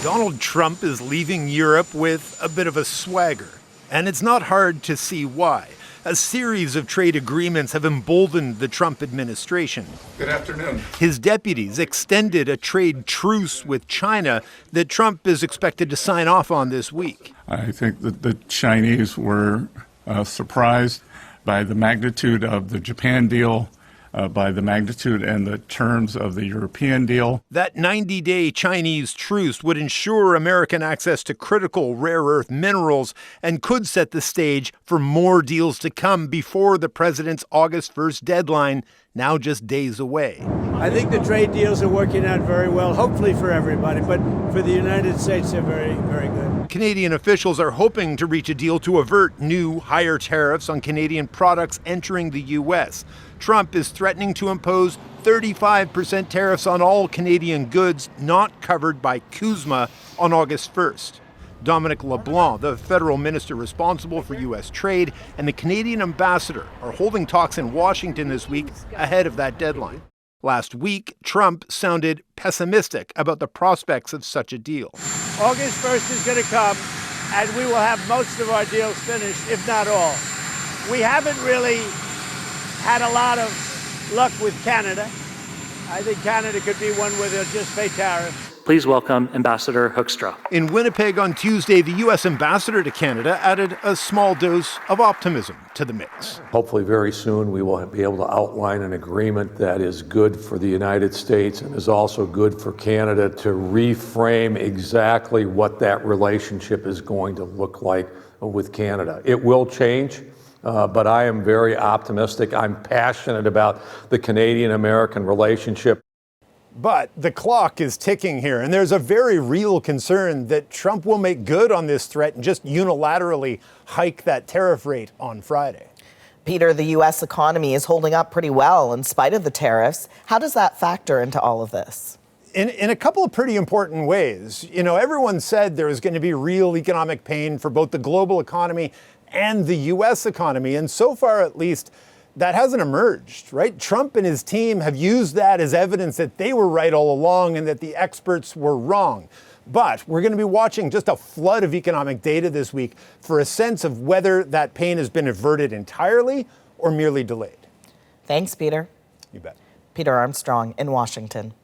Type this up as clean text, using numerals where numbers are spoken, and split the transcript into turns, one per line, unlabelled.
Donald Trump is leaving Europe with a bit of a swagger, and it's not hard to see why. A series of trade agreements have emboldened the Trump administration.
Good afternoon.
His deputies extended a trade truce with China that Trump is expected to sign off on this week.
I think that the Chinese were surprised by the magnitude of the Japan deal, by the magnitude and the terms of the European deal.
That 90-day Chinese truce would ensure American access to critical rare earth minerals and could set the stage for more deals to come before the president's August 1st deadline, now just days away.
I think the trade deals are working out very well, hopefully for everybody, but for the United States, they're very, very good.
Canadian officials are hoping to reach a deal to avert new, higher tariffs on Canadian products entering the U.S. Trump is threatening to impose 35% tariffs on all Canadian goods not covered by CUSMA on August 1st. Dominic LeBlanc, the federal minister responsible for U.S. trade, and the Canadian ambassador are holding talks in Washington this week ahead of that deadline. Last week, Trump sounded pessimistic about the prospects of such a deal.
August 1st is going to come, and we will have most of our deals finished, if not all. We haven't really had a lot of luck with Canada. I think Canada could be one where they'll just pay tariffs.
Please welcome Ambassador Hoekstra.
In Winnipeg on Tuesday, the U.S. ambassador to Canada added a small dose of optimism to the mix.
Hopefully very soon we will be able to outline an agreement that is good for the United States and is also good for Canada to reframe exactly what that relationship is going to look like with Canada. It will change. But I am very optimistic. I'm passionate about the Canadian-American relationship.
But the clock is ticking here, and there's a very real concern that Trump will make good on this threat and just unilaterally hike that tariff rate on Friday.
Peter, the U.S. economy is holding up pretty well in spite of the tariffs. How does that factor into all of this?
In a couple of pretty important ways. You know, everyone said there was going to be real economic pain for both the global economy and the U.S. economy. And so far, at least, that hasn't emerged, right? Trump and his team have used that as evidence that they were right all along and that the experts were wrong. But we're going to be watching just a flood of economic data this week for a sense of whether that pain has been averted entirely or merely delayed.
Thanks, Peter.
You bet.
Peter Armstrong in Washington.